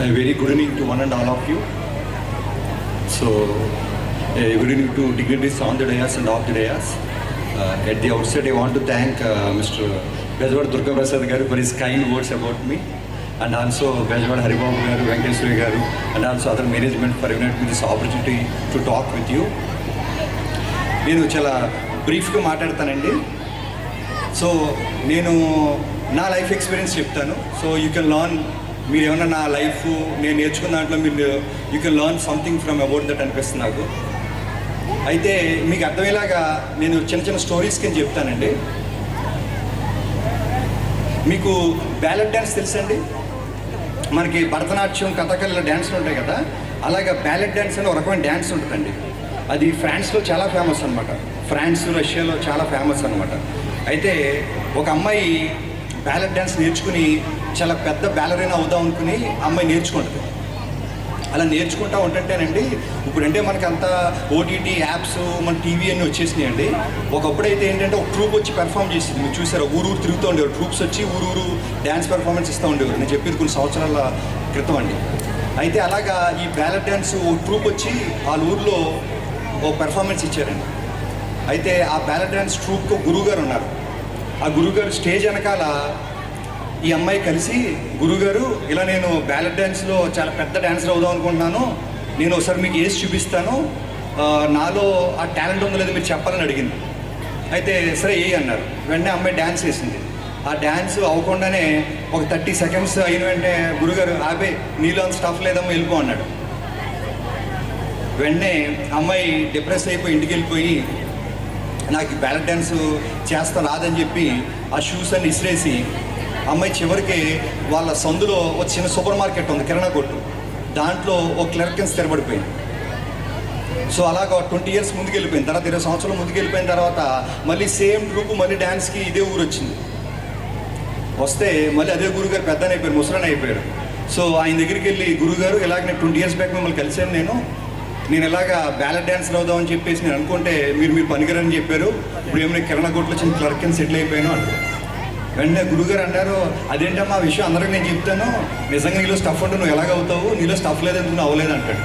A very good evening to one and all of you. So, a good evening to dignitaries on the dais and off the dais. At the outset, I want to thank Mr. Bejwada Durga Prasad garu for his kind words about me, and also Bejwada Haribabu garu, Venkateswari garu, and also other management for giving me this opportunity to talk with you. నేను చాలా బ్రీఫ్గా మాట్లాడతానండి. So నేను నా life experience చెప్తాను. So you can learn, మీరు ఏమన్నా నా life నేను నేర్చుకున్న దాంట్లో మీరు you can learn something from about that అనిపిస్తుంది నాకు. అయితే మీకు అర్థమయ్యేలాగా నేను చిన్న చిన్న స్టోరీస్ కింద చెప్తానండి. మీకు బ్యాలెట్ డ్యాన్స్ తెలుసండి? మనకి భరతనాట్యం, కథకళిలో డ్యాన్స్లు ఉంటాయి కదా, అలాగే బ్యాలెట్ డ్యాన్స్ అని ఒక రకమైన డ్యాన్స్ ఉంటుందండి. అది ఫ్రాన్స్లో చాలా ఫేమస్ అనమాట. ఫ్రాన్స్, రష్యాలో చాలా ఫేమస్ అనమాట. అయితే ఒక అమ్మాయి బ్యాలెట్ డ్యాన్స్ నేర్చుకుని చాలా పెద్ద బ్యాలరీనా అవుదాం అనుకుని అమ్మాయి నేర్చుకుంటుంది. అలా నేర్చుకుంటా ఉంటుంటేనండి, ఇప్పుడంటే మనకి అంతా ఓటీటీ యాప్స్, మన టీవీ అన్నీ వచ్చేసినాయండి. ఒకప్పుడైతే ఏంటంటే ఒక ట్రూప్ వచ్చి పెర్ఫామ్ చేసింది. మీరు చూసారు, ఊరు తిరుగుతూ ఉండేవారు, ట్రూప్స్ వచ్చి ఊరు డ్యాన్స్ పెర్ఫార్మెన్స్ ఇస్తూ ఉండేవారు. నేను చెప్పేది కొన్ని సంవత్సరాల క్రితం అండి. అయితే అలాగా ఈ బ్యాలెట్ డ్యాన్స్ ఓ ట్రూప్ వచ్చి వాళ్ళ ఊరిలో ఓ పెర్ఫార్మెన్స్ ఇచ్చారండి. అయితే ఆ బ్యాలెట్ డ్యాన్స్ ట్రూప్కి గురువుగారు ఉన్నారు. ఆ గురువుగారు స్టేజ్ వెనకాల ఈ అమ్మాయి కలిసి, గురువుగారు ఇలా నేను బ్యాలెట్ డ్యాన్స్లో చాలా పెద్ద డ్యాన్సర్ అవుదాం అనుకుంటున్నాను, నేను ఒకసారి మీకు వేసి చూపిస్తాను, నాలో ఆ టాలెంట్ ఉందో లేదో మీరు చెప్పాలని అడిగింది. అయితే సరే ఏ అన్నారు. వెంటనే అమ్మాయి డ్యాన్స్ వేసింది. ఆ డ్యాన్స్ అవ్వకుండానే ఒక 30 సెకండ్స్ అయిన వెంటనే గురుగారు ఆపే, నీలో అంత స్టఫ్ లేదమ్మా, వెళ్ళిపో అన్నాడు. వెంటనే అమ్మాయి డిప్రెస్ అయిపోయి ఇంటికి వెళ్ళిపోయి, నాకు బ్యాలెట్ డ్యాన్స్ చేస్తాను రాదని చెప్పి ఆ షూస్ అన్ని ఇసిరేసి, అమ్మాయి చివరికి వాళ్ళ సందులో ఒక చిన్న సూపర్ మార్కెట్ ఉంది, కిరాణా కొట్టు, దాంట్లో ఒక క్లర్క్ స్థిరపడిపోయింది. సో అలాగ 20 years ముందుకు వెళ్ళిపోయింది. తర్వాత 20 సంవత్సరాలు ముందుకు వెళ్ళిపోయిన తర్వాత మళ్ళీ సేమ్ గ్రూప్ మళ్ళీ డ్యాన్స్కి ఇదే ఊరు వచ్చింది. వస్తే మళ్ళీ అదే గురుగారు పెద్దనే అయిపోయారు, ముసలని అయిపోయాడు. సో ఆయన దగ్గరికి వెళ్ళి, గురుగారు ఇలాగ నేను 20 years బ్యాక్ మిమ్మల్ని కలిసాను, నేను ఇలాగా బ్యాలెట్ డ్యాన్సర్ అవుదామని చెప్పేసి నేను అనుకుంటే మీరు పనికిరని చెప్పారు, ఇప్పుడు ఏమైనా కిరాణా కొట్లో చిన్న క్లర్క్ అని సెటిల్ అయిపోయాను అంటే. వెంటనే గురుగారు అన్నారు, అదేంటమ్మా ఆ విషయం అందరికీ నేను చెప్తాను, నిజంగా నీలో స్టఫ్ ఉంటే నువ్వు ఎలాగ అవుతావు, నీలో స్టఫ్ లేదంటే నువ్వు అవ్వలేదు అంటాడు.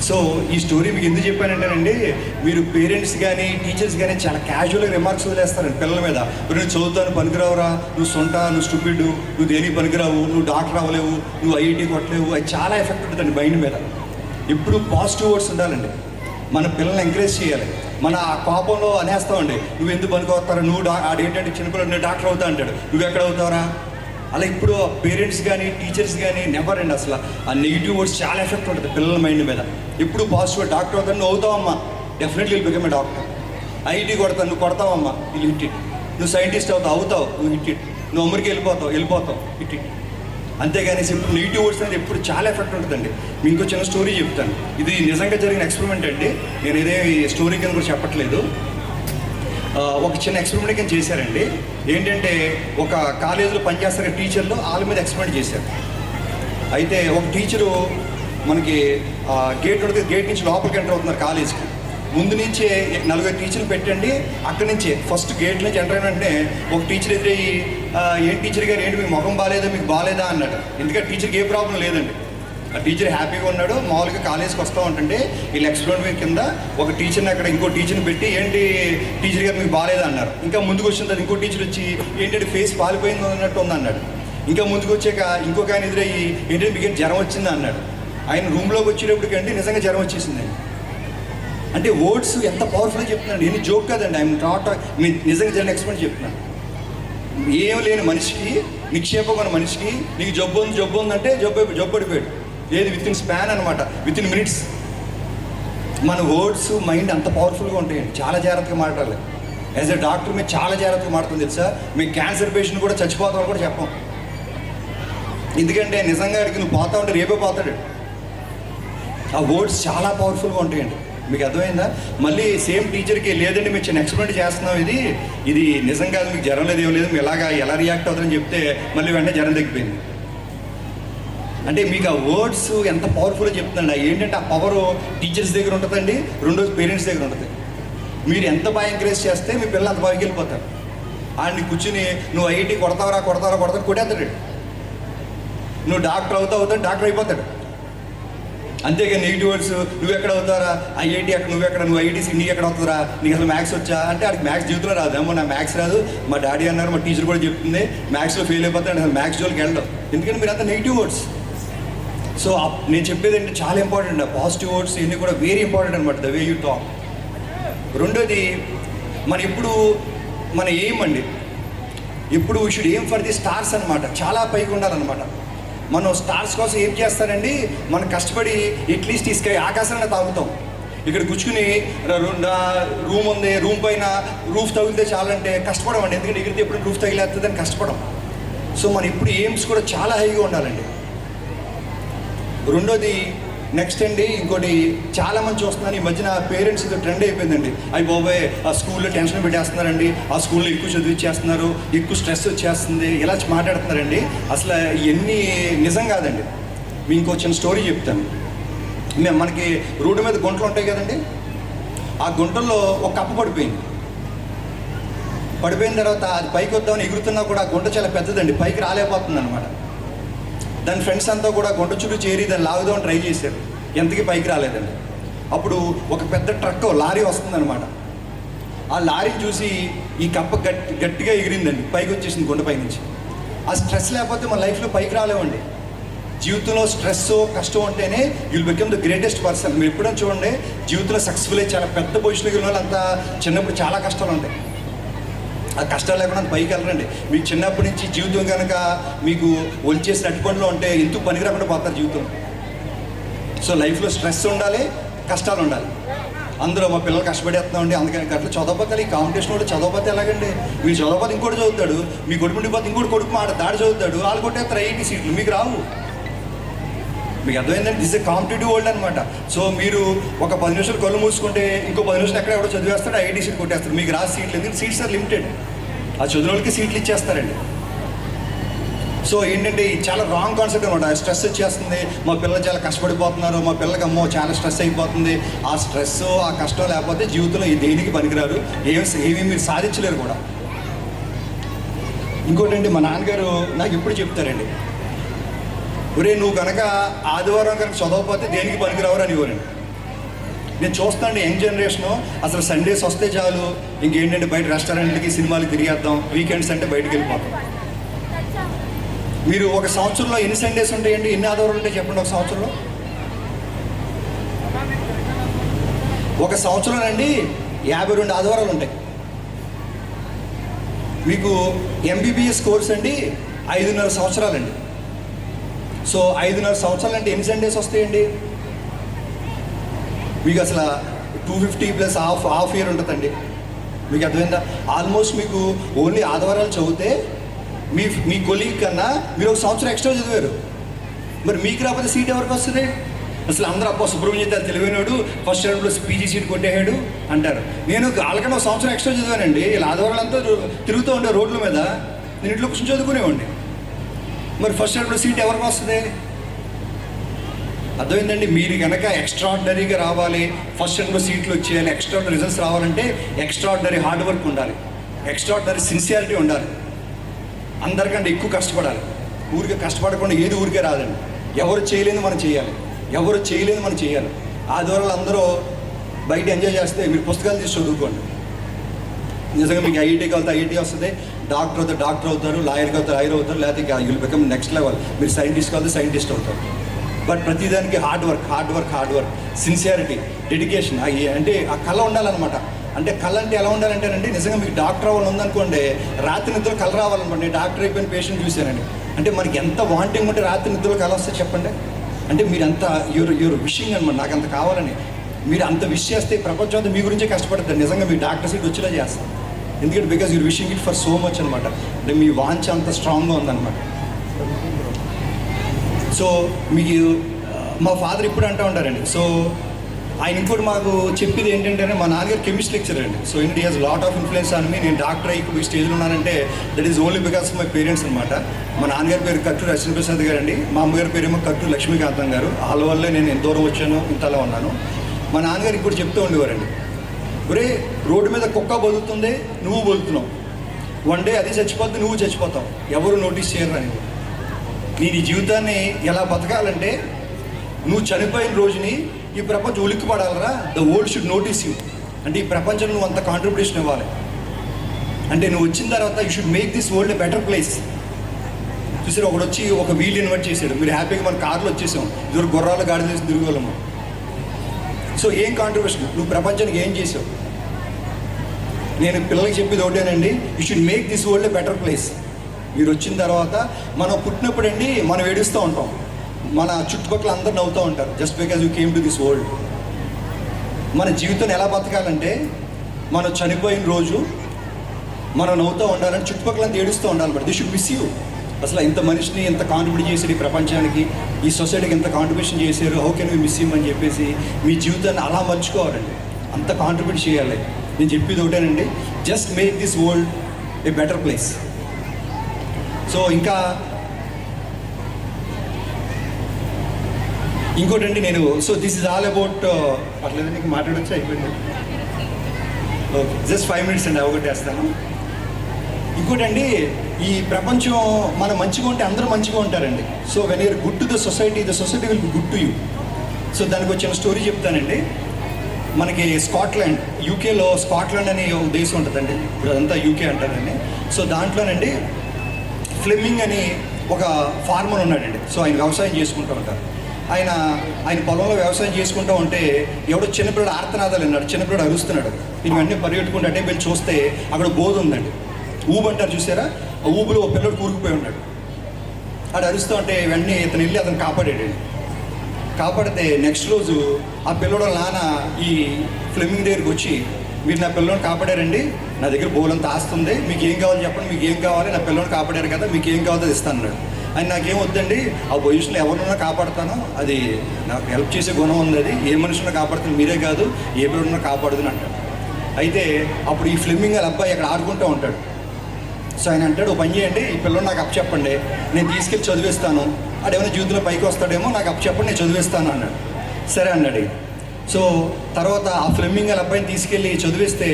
సో ఈ స్టోరీ మీకు ఎందుకు చెప్పానంటేనండి, మీరు పేరెంట్స్ కానీ టీచర్స్ కానీ చాలా క్యాజువల్గా రిమార్క్స్ వదిలేస్తారండి పిల్లల మీద. నువ్వు చదువుతాను పనికిరావురా, నువ్వు సొంట, నువ్వు స్టూపిడ్, నువ్వు దేనికి పనికిరావు, నువ్వు డాక్టర్ అవ్వలేవు, నువ్వు ఐఐటీ కొట్టలేవు, అది చాలా ఎఫెక్ట్ ఉంటుందండి మైండ్ మీద. ఎప్పుడు పాజిటివ్ వర్డ్స్ ఉండాలండి. మన పిల్లల్ని ఎంకరేజ్ చేయాలి. మన ఆ కోపంలో అనేస్తామండి, నువ్వు ఎందుకు పనికొస్తారా, నువ్వు ఆడేంటంటే చిన్నపిల్లలు నేను డాక్టర్ అవుతా అంటాడు, నువ్వు ఎక్కడ అవుతావురా. అలా ఇప్పుడు పేరెంట్స్ కానీ టీచర్స్ కానీ నెవర్ అండి, అసలు ఆ నెగిటివ్ వర్డ్స్ చాలా ఎఫెక్ట్ ఉంటుంది పిల్లల మైండ్ మీద. ఎప్పుడు పాజిటివ్, డాక్టర్ అవుతాను, నువ్వు అవుతావమ్మా, definitely become a doctor. IIT కొడతాను, నువ్వు కొడతావమ్మా, వీళ్ళు హిట్ ఇట్. నువ్వు సైంటిస్ట్ అవుతావు, నువ్వు హిట్ ఇట్. నువ్వు అమెరికా వెళ్ళిపోతావు, హిట్ ఇట్. అంతేగాని ఇప్పుడు నెగిటివ్ వర్డ్స్ అనేది ఎప్పుడు చాలా ఎఫెక్ట్ ఉంటుందండి. మీకు ఇంకో చిన్న స్టోరీ చెప్తాను. ఇది నిజంగా జరిగిన ఎక్స్పెరిమెంట్ అండి, నేను ఇదే స్టోరీ కింద కూడా చెప్పట్లేదు. ఒక చిన్న ఎక్స్పెరిమెంట్ కింద చేశారండి. ఏంటంటే ఒక కాలేజీలో పనిచేస్తారు టీచర్లు, వాళ్ళ మీద ఎక్స్పెరిమెంట్ చేశారు. అయితే ఒక టీచరు మనకి గేట్ ఉంటుంది, గేట్ నుంచి లోపలికి ఎంటర్ అవుతున్నారు కాలేజీకి. ముందు నుంచే 40 టీచర్లు పెట్టండి, అక్కడి నుంచే ఫస్ట్ గేట్ నుంచి ఎంటర్ అయిన వెంటనే ఒక టీచర్ ఎదురయ్యి, ఏంటి టీచర్ గారు, ఏంటి మీ ముఖం బాగాలేదా, మీకు బాగాలేదా అన్నాడు. ఎందుకంటే టీచర్కి ఏ ప్రాబ్లం లేదండి, ఆ టీచర్ హ్యాపీగా ఉన్నాడు. మామూలుగా కాలేజ్కి వస్తూ ఉంటుంటే వీళ్ళు ఎక్స్పెరిమెంట్ కింద ఒక టీచర్ని అక్కడ ఇంకో టీచర్ని పెట్టి, ఏంటి టీచర్ గారు మీకు బాగాలేదా అన్నారు. ఇంకా ముందుకు వచ్చిన తర్వాత ఇంకో టీచర్ వచ్చి, ఏంటంటే ఫేస్ పాలిపోయింది అన్నట్టు ఉంది అన్నాడు. ఇంకా ముందుకు వచ్చాక ఇంకొక ఆయన ఎదురయ్యి, ఏంటంటే మీకు జ్వరం వచ్చిందా అన్నాడు. ఆయన రూమ్లోకి వచ్చేటప్పటికంటే నిజంగా జ్వరం వచ్చేసిందండి. అంటే వర్డ్స్ ఎంత పవర్ఫుల్గా చెప్తున్నాను. నేను జోక్ కాదండి, ఐఎమ్ నాట్, నిజంగా జరిగిన ఎక్స్పెరిమెంట్ చెప్తున్నాను. ఏం లేని మనిషికి, నిక్షేపం ఉన్న మనిషికి, నీకు జబ్బు ఉందంటే జబ్బు పడిపోయాడు. ఏది విత్ ఇన్ స్పాన్ అనమాట, విత్ ఇన్ మినిట్స్. మన వర్డ్స్ మైండ్ అంత పవర్ఫుల్గా ఉంటాయండి, చాలా జాగ్రత్తగా మాట్లాడాలి. యాజ్ ఎ డాక్టర్ మేము చాలా జాగ్రత్తగా మాట్లాడుతుంది తెలుసా. మేము క్యాన్సర్ పేషెంట్ కూడా చచ్చిపోతామని కూడా చెప్పాం. ఎందుకంటే నిజంగా అడిగి నువ్వు పోతా ఉంటే రేపే పోతాడు. ఆ వర్డ్స్ చాలా పవర్ఫుల్గా ఉంటాయండి. మీకు అర్థమైందా? మళ్ళీ సేమ్ టీచర్కి, లేదండి మేము చిన్న ఎక్స్పెరిమెంట్ చేస్తున్నాం, ఇది నిజం కాదు, మీకు జ్వరం లేదు, ఏం లేదు, మీరు ఎలా రియాక్ట్ అవుతుందని చెప్తే మళ్ళీ వెంటనే జ్వరం తగ్గిపోయింది. అంటే మీకు ఆ వర్డ్స్ ఎంత పవర్ఫుల్గా చెప్తుందండి. ఏంటంటే ఆ పవర్ టీచర్స్ దగ్గర ఉంటుందండి, రెండోది పేరెంట్స్ దగ్గర ఉంటుంది. మీరు ఎంత బాగా ఎంకరేజ్ చేస్తే మీ పిల్లలు అంత బాగా వెళ్ళిపోతారు. ఆయన్ని కూర్చుని నువ్వు ఐఐటీ కొడతావరా కొడతావరా కొడతావు కొట్టేస్తాడు. నువ్వు డాక్టర్ అవుతావు డాక్టర్ అయిపోతాడు. అంతేగా నెగిటివ్ వర్డ్స్, నువ్వు ఎక్కడ అవుతారా, ఐఐటి అక్కడ, నువ్వు ఐఐటీసీ నీకు ఎక్కడ అవుతుందా, నీకు అసలు మ్యాథ్స్ వచ్చా అంటే ఆడికి మ్యాథ్స్ జీవితంలో రాదు. ఏమో నా మ్యాథ్స్ రాదు, మా డాడీ అన్నారు, మా టీచర్ కూడా చెప్తుంది మ్యాథ్స్లో ఫెయిల్ అయిపోతాడు, అసలు మ్యాథ్స్ జోలికి వెళ్ళడం. ఎందుకంటే మీరు అంత నెగిటివ్ వర్డ్స్. సో నేను చెప్పేది ఏంటంటే చాలా ఇంపార్టెంట్. పాజిటివ్ వర్డ్స్ ఇవన్నీ కూడా వెరీ ఇంపార్టెంట్ అనమాట, ద వే యూ టాక్. రెండోది, మన ఎయిమ్ అండి, ఇప్పుడు we should aim for the stars అనమాట. చాలా పైకి ఉండాలన్నమాట. మనం స్టార్స్ కోసం ఏం చేస్తారండి, మనం కష్టపడి అట్లీస్ట్ ఈ ఆకాశాన్ని తాగుతాం. ఇక్కడ కూర్చుని రూమ్ ఉంది, రూమ్ పైన రూఫ్ తగిలితే చాలంటే కష్టపడమండి, ఎందుకంటే ఎగిరితే ఎప్పుడు రూఫ్ తగిలేస్తుందని కష్టపడం. సో మన ఇప్పుడు ఎయిమ్స్ కూడా చాలా హైగా ఉండాలండి. రెండోది నెక్స్ట్ అండి, ఇంకోటి చాలా మంది చూస్తున్నాను ఈ మధ్యన పేరెంట్స్ ఇది ట్రెండ్ అయిపోయిందండి. అవి బాబాయ్ ఆ స్కూల్లో టెన్షన్ పెట్టేస్తున్నారండి, ఆ స్కూల్లో ఎక్కువ చదివిచ్చేస్తున్నారు, ఎక్కువ స్ట్రెస్ వచ్చేస్తుంది, ఇలా మాట్లాడుతున్నారండి. అసలు ఇవన్నీ నిజం కాదండి. మీకు ఇంకో చిన్న స్టోరీ చెప్తాను. మనకి రోడ్డు మీద గుంటలు ఉంటాయి కదండి, ఆ గుంటల్లో ఒక కప్ప పడిపోయిన తర్వాత అది పైకి వద్దామని ఎగురుతున్నా కూడా ఆ గుంట చాలా పెద్దదండి, పైకి రాలేకపోతుంది అనమాట. దాని ఫ్రెండ్స్ అంతా కూడా గుంట చుట్టూ చేరి దాన్ని లాగుదామని ట్రై చేశారు, ఎంతకీ పైకి రాలేదండి. అప్పుడు ఒక పెద్ద ట్రక్ లారీ వస్తుందన్నమాట. ఆ లారీని చూసి ఈ కప్ప గట్టిగా ఎగిరిందండి, పైకి వచ్చేసింది గుండెపై నుంచి. ఆ స్ట్రెస్ లేకపోతే మన లైఫ్లో పైకి రాలేమండి. జీవితంలో స్ట్రెస్ కష్టం ఉంటేనే you'll become the greatest person. మీరు ఎప్పుడైనా చూడండి, జీవితంలో సక్సెస్ఫుల్ అయ్యి చాలా పెద్ద పొజిషన్కి ఉన్న వాళ్ళంతా చిన్నప్పుడు చాలా కష్టాలు ఉంటాయి. ఆ కష్టాలు లేకుండా పైకి వెళ్ళరండి. మీకు చిన్నప్పటి నుంచి జీవితం కనుక మీకు ఒలిచేసి నట్టుపండులో ఉంటే ఎందుకు పనికి రాకుండా పోతారు జీవితం. సో లైఫ్లో స్ట్రెస్ ఉండాలి, కష్టాలు ఉండాలి. అందరూ మా పిల్లలు కష్టపడేస్తున్నామండి, అందుకని అట్లా చదవపోతే ఈ కాంపిటీషన్ కూడా చదవపోతే ఎలాగండి. మీరు చదవపోతే ఇంకోటి చదువుతాడు, మీ కొడుకు ఉండిపోతే ఇంకోటి కొడుకు దాడి చదువుతాడు, వాళ్ళు కొట్టేస్తారు 80 సీట్లు, మీకు రావు. మీకు అర్థమైందంటే దిస్ ఏ కాంపిటేటివ్ వరల్డ్ అనమాట. సో మీరు ఒక 10 నిమిషాలు కళ్ళు మూసుకుంటే ఇంకో 10 నిమిషాలు ఎక్కడ ఎవడో చదివేస్తాడు, 80 సీట్ కొట్టేస్తాడు, మీకు రాసి సీట్లు. ఎందుకంటే సీట్స్ ఆర్ లిమిటెడ్, ఆ చదివిన వాళ్ళకి సీట్లు ఇచ్చేస్తారండి. సో ఏంటంటే చాలా రాంగ్ కాన్సెప్ట్ అనమాట. స్ట్రెస్ వచ్చేస్తుంది, మా పిల్లలు చాలా కష్టపడిపోతున్నారు, మా పిల్లలకి అమ్మో చాలా స్ట్రెస్ అయిపోతుంది. ఆ స్ట్రెస్ ఆ కష్టం లేకపోతే జీవితంలో దేనికి పనికిరారు, ఏమీ మీరు సాధించలేరు కూడా. ఇంకోటండి, మా నాన్నగారు నాకు ఇప్పుడు చెప్తారండి, ఒరే నువ్వు కనుక ఆదివారం కనుక చదవకపోతే దేనికి పనికిరావరు అని ఇవ్వరండి. నేను చూస్తాను యంగ్ జనరేషను అసలు సండేస్ వస్తే చాలు, ఇంకేంటంటే బయట రెస్టారెంట్లకి సినిమాలకి తిరిగేద్దాం, వీకెండ్స్ అంటే బయటకు వెళ్ళిపోతాం. మీరు ఒక సంవత్సరంలో ఎన్ని సండేస్ ఉంటాయండి, ఎన్ని ఆదివారాలు ఉంటాయి చెప్పండి ఒక సంవత్సరంలో? ఒక సంవత్సరం అండి 52 ఆదివారాలు ఉంటాయి. మీకు ఎంబీబీఎస్ కోర్స్ అండి 5.5 సంవత్సరాలండి. సో 5.5 సంవత్సరాలు అంటే ఎన్ని సండేస్ వస్తాయండి మీకు? అసలు 250 ప్లస్ హాఫ్ ఇయర్ ఉంటుందండి. మీకు అర్థమైందా? ఆల్మోస్ట్ మీకు ఓన్లీ ఆదివారాలు చదివితే మీ కొలీగ్ కన్నా మీరు ఒక సంవత్సరం ఎక్స్ట్రా చదివారు. మరి మీకు రాకపోతే సీట్ ఎవరికి వస్తుంది? అసలు అందరూ అబ్బా సుబ్రహ్మణ్యం తెలివైనడు ఫస్ట్ ఇయర్లో పీజీ సీట్ కొట్టేయాడు అంటారు. నేను వాళ్ళకన్నా ఒక సంవత్సరం ఎక్స్ట్రా చదివానండి. ఇలా ఆదివారాలంతా తిరుగుతూ ఉండే రోడ్ల మీద, నేను ఇంట్లో కూర్చొని చదువుకునేవాడిని. మరి ఫస్ట్ ఇయర్లో సీట్ ఎవరికి వస్తుంది? అర్థమైందండి? మీరు కనుక ఎక్స్ట్రాడినరీగా రావాలి, ఫస్ట్ ఇయర్లో సీట్లు వచ్చేయాలి, ఎక్స్ట్రాడినరీ రిజల్ట్స్ రావాలంటే ఎక్స్ట్రాడినరీ హార్డ్ వర్క్ ఉండాలి, ఎక్స్ట్రాడినరీ సిన్సియారిటీ ఉండాలి, అందరికంటే ఎక్కువ కష్టపడాలి. ఊరికే కష్టపడకుండా ఏది ఊరికే రాదండి. ఎవరు చేయలేదు మనం చేయాలి, ఎవరు చేయలేదు మనం చేయాలి. ఆదివారాలు అందరూ బయట ఎంజాయ్ చేస్తే మీరు పుస్తకాలు తీసి చదువుకోండి. నిజంగా మీకు ఐఐటీకి వెళ్తే ఐఐటీ వస్తుంది, డాక్టర్ అవుతారు, లాయర్కి అవుతారు, లాయర్ అవుతారు, లేకపోతే యుల్ బికమ్ నెక్స్ట్ లెవెల్. మీరు సైంటిస్ట్కి వెళ్తే సైంటిస్ట్ అవుతారు. బట్ ప్రతిదానికి హార్డ్ వర్క్, సిన్సియారిటీ, డెడికేషన్, అంటే ఆ కళ ఉండాలన్నమాట. అంటే కళ అంటే ఎలా ఉండాలంటేనండి, నిజంగా మీకు డాక్టర్ అవ్వాలి ఉందనుకోండి, రాత్రి నిద్రలో కళ రావాలన్నమాట. నేను డాక్టర్ అయిపోయిన పేషెంట్ చూశానండి. అంటే మనకి ఎంత వాంటింగ్ ఉంటే రాత్రి నిద్రలో కళ వస్తే చెప్పండి. అంటే మీరు అంత యువర్ విషింగ్ అనమాట, నాకు అంత కావాలని మీరు అంత విష్ చేస్తే ప్రపంచం అంతా మీ గురించే కష్టపడుతుంది. నిజంగా మీ డాక్టర్ సీట్ వచ్చేలా చేస్తారు. ఎందుకంటే because you're wishing it for so much అనమాట. అంటే మీ వాంఛ అంత స్ట్రాంగ్గా ఉందన్నమాట. సో మీకు మా ఫాదర్ ఇప్పుడు అంటూ ఉంటారండి. సో ఆయన ఇంకోటి మాకు చెప్పేది ఏంటంటే, మా నాన్నగారు కెమిస్ట్రీ లెక్చరర్ అండి. సో ఇంట్ he's lot of influence on me. నేను డాక్టర్ అయ్యి స్టేజ్లో ఉన్నానంటే that is only because of my parents అనమాట. మా నాన్నగారి పేరు కట్టూరు అశ్విని ప్రసాద్ గారు అండి, మా అమ్మగారి పేరేమో కట్టూరు లక్ష్మీకాంతం గారు. వాళ్ళ వల్లే నేను ఎంత దూరం వచ్చాను, ఇంతలా ఉన్నాను. మా నాన్నగారు ఇంకోటి చెప్తూ ఉండేవారండి, ఒరే రోడ్డు మీద కుక్క బతుకుతుంది, నువ్వు బతుకుతున్నావు, వన్ డే అది చచ్చిపోద్ది, నువ్వు చచ్చిపోతావు, ఎవరు నోటీస్ చేయరు అని. నేను ఈ జీవితాన్ని ఎలా బతకాలంటే నువ్వు చనిపోయిన రోజుని ఈ ప్రపంచం ఉలిక్కిపడాలరా, the world should notice you. అంటే ఈ ప్రపంచంలో నువ్వు అంత కాంట్రిబ్యూషన్ ఇవ్వాలి. అంటే నువ్వు వచ్చిన తర్వాత you should make this world a better place. చూసారు, ఒకడు వచ్చి ఒక వీల్ ఇన్వైట్ చేశాడు, మీరు హ్యాపీగా మన కార్లో వచ్చేసాం, ఇదివరకు గుర్రాలు గాడి చేసి తిరిగేవాళ్ళము. సో ఏం కాంట్రిబ్యూషన్, నువ్వు ప్రపంచానికి ఏం చేసావు? నేను పిల్లలకి చెప్పేది ఒకటేనండి, you should make this world a better place. మీరు వచ్చిన తర్వాత మనం పుట్టినప్పుడు అండి మనం ఏడుస్తూ ఉంటాం, మన చుట్టుపక్కల అందరు నవ్వుతూ ఉంటారు, just because you came to this world. మన జీవితం ఎలా బతకాలంటే మనం చనిపోయిన రోజు మనం నవ్వుతూ ఉండాలని చుట్టుపక్కల అంతా ఏడుస్తూ ఉండాలి. But the should miss you. అసలు ఇంత మనిషిని ఎంత కాంట్రిబ్యూట్ చేశారు ఈ ప్రపంచానికి, ఈ సొసైటీకి ఎంత కాంట్రిబ్యూషన్ చేశారు, how can we miss him అని చెప్పేసి మీ జీవితాన్ని అలా మర్చుకోవాలండి, అంత కాంట్రిబ్యూట్ చేయాలి. నేను చెప్పేది ఒకటేనండి, just make this world a better place. So ఇంకా ఇంకోటండి నేను, so this is all about, అట్లేదు నీకు మాట్లాడొచ్చు అయిపోయింది. ఓకే, జస్ట్ 5 minutes అండి, అవగొట్టేస్తాను. ఇంకోటండి, ఈ ప్రపంచం మనం మంచిగా ఉంటే అందరూ మంచిగా ఉంటారండి. So when you're good to the society will be good to you. So దానికి వచ్చిన స్టోరీ చెప్తానండి. మనకి స్కాట్లాండ్, యూకేలో స్కాట్లాండ్ అనే ఒక దేశం ఉంటుందండి, ఇప్పుడు అదంతా యూకే అంటారండి. సో దాంట్లోనండి ఫ్లెమింగ్ అని ఒక ఫార్మర్ ఉన్నాడండి. సో ఆయన వ్యవసాయం చేసుకుంటూ ఉంటారు. ఆయన పొలంలో వ్యవసాయం చేసుకుంటూ ఉంటే ఎవడో చిన్నపిల్లడు ఆర్తనాదాలు విన్నాడు, చిన్నపిల్లడు అరుస్తున్నాడు. ఈయన వెంటనే పరిగెట్టుకుంటే అంటే వెళ్ళి చూస్తే అక్కడ బోధ ఉందండి, ఊబు అంటారు చూసారా, ఆ ఊబులో ఒక పిల్లడు కూరుకుపోయి ఉన్నాడు. ఆడు అరుస్తూ ఉంటే వెంటనే ఇతను వెళ్ళి అతను కాపాడాడు. కాపాడితే నెక్స్ట్ రోజు ఆ పిల్లడు నాన్న ఈ ఫ్లెమింగ్ దగ్గరికి వచ్చి, మీరు నా పిల్లోని కాపాడారండి, నా దగ్గర బోలంతా ఆస్తుంది, మీకు ఏం కావాలి చెప్పండి, మీకు ఏం కావాలి, నా పిల్లోని కాపాడారు కదా, మీకు ఏం కావాలో ఇస్తాను అన్నాడు. ఆయన నాకేం వద్దండి, ఆ పొజిషన్లో ఎవరినైనా కాపాడుతాను, అది నాకు హెల్ప్ చేసే గుణం ఉంది, అది ఏ మనుషులను కాపాడుతాను, మీరే కాదు ఏ పిల్లడున్నా కాపాడుదని అంటాడు. అయితే అప్పుడు ఈ ఫ్లెమింగ్ వాళ్ళ అబ్బాయి అక్కడ ఆడుకుంటూ ఉంటాడు. సో ఆయన అంటాడు, ఓ పని చేయండి, ఈ పిల్లలు నాకు అప్పు చెప్పండి, నేను తీసుకెళ్ళి చదివిస్తాను, ఆడేమైనా జీవితంలో పైకి వస్తాడేమో, నాకు అప్పు చెప్పండి, నేను చదివిస్తాను అన్నాడు. సరే అన్నాడు. సో తర్వాత ఆ ఫ్లెమింగ్ వాళ్ళ అబ్బాయిని తీసుకెళ్ళి చదివిస్తే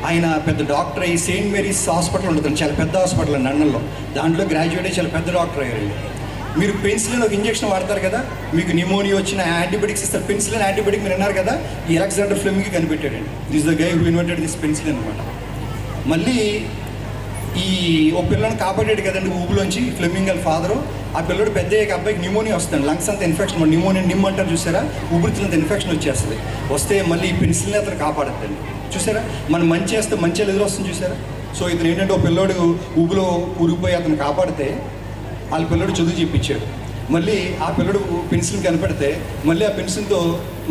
ఆయన పెద్ద డాక్టర్ అయ్యి సెయింట్ మేరీస్ హాస్పిటల్ ఉంటుంది, చాలా పెద్ద హాస్పిటల్ అండి లండన్లో, దాంట్లో గ్రాడ్యుయేట్ అయ్యి చాలా పెద్ద డాక్టర్ అయ్యారండి. మీరు పెన్సిలిన్ ఒక ఇంజెక్షన్ వాడతారు కదా, మీకు న్యూమోనియా వచ్చిన యాంటీబయాటిక్స్ ఇస్తారు, పెన్సిలిన్ యాంటీబయాటిక్ మీరు అన్నారు కదా, ఈ అలెగ్జాండర్ ఫ్లెమింగ్ కనిపెట్టాడండి. This the guy who invented this penicillin అనమాట. మళ్ళీ ఈ ఓ పిల్లని కాపాడాడు కదండి ఊబులోంచి ఫ్లెమింగ్ వాళ్ళ ఫాదరు. ఆ పిల్లడు పెద్ద అబ్బాయికి న్యూమోనియా వస్తుంది, లంగ్స్ అంతా ఇన్ఫెక్షన్, న్యూమోనియా నిమ్ అంటారు చూసారా, ఊపిరితిత్తులంత ఇన్ఫెక్షన్ వచ్చేస్తుంది. వస్తే మళ్ళీ ఈ పెన్సిల్ని అతను కాపాడుతుంది చూసారా, మనం మంచి చేస్తే మంచి ఎదురు వస్తుంది చూసారా. సో ఇతను ఏంటంటే ఓ పిల్లోడు ఊబులో ఊరిపోయి అతను కాపాడితే వాళ్ళ పిల్లడు చదువు చెప్పించాడు. మళ్ళీ ఆ పిల్లడు పెన్సిల్ కనపడితే మళ్ళీ ఆ పెన్సిల్తో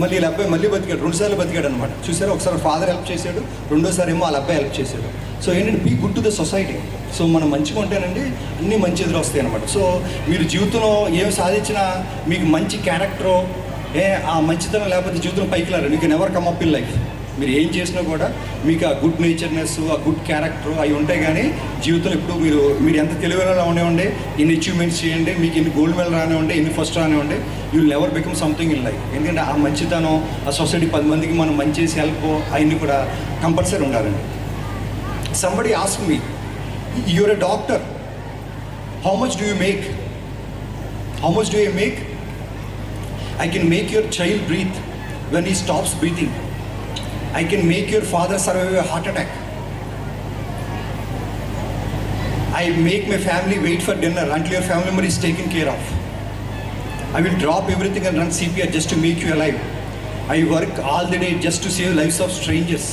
మళ్ళీ వీళ్ళ అబ్బాయి మళ్ళీ బతికాడు, 2 సార్లు బతికాడు అనమాట చూసారా. ఒకసారి ఫాదర్ హెల్ప్ చేశాడు, రెండోసారి ఏమో వాళ్ళ అబ్బాయి హెల్ప్ చేశాడు. సో ఏంటంటే be good to the society. So మనం మంచిగా ఉంటేనండి అన్నీ మంచి ఎదురు వస్తాయి అనమాట. సో మీరు జీవితంలో ఏమి సాధించినా మీకు మంచి క్యారెక్టరు, ఆ మంచితనం లేకపోతే జీవితంలో పైకి రారు, you can never come up in life. మీరు ఏం చేసినా కూడా మీకు ఆ గుడ్ నేచర్నెస్, ఆ గుడ్ క్యారెక్టర్ అవి ఉంటాయి. కానీ జీవితంలో ఎప్పుడు మీరు ఎంత తెలివైన ఉండేవండి, ఎన్ని అచీవ్మెంట్స్ చేయండి, మీకు ఎన్ని గోల్డ్ మెడల్ రానివ్వండి, ఎన్ని ఫస్ట్ రానివ్వండి, you will never become something in life. ఎందుకంటే ఆ మంచితనం, ఆ సొసైటీ 10 మందికి మనం మంచి చేసి హెల్ప్ అవన్నీ కూడా కంపల్సరీ ఉండాలండి. Somebody ask me, you are a doctor, how much do you make? How much do you make? I can make your child breathe when he stops breathing. I can make your father survive a heart attack. I make my family wait for dinner until your family member is taken care of. I will drop everything and run CPR just to make you alive. I work all the day just to save lives of strangers.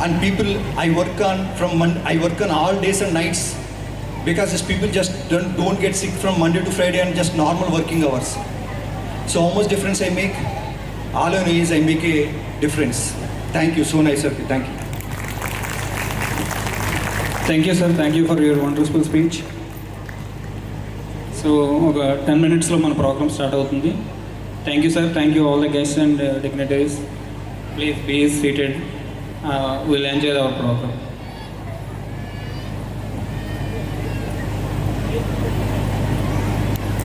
And people I work on all days and nights because these people just don't get sick from Monday to Friday and just normal working hours. So how much difference I make? All I know is I make a difference. Thank you. So nice of you. Thank you. Thank you, sir. Thank you for your wonderful speech. So, ఒక 10 minutes మన program start అవుతుంది. Thank you, sir. Thank you all the guests and dignitaries. Please be seated. We'll enjoy our program.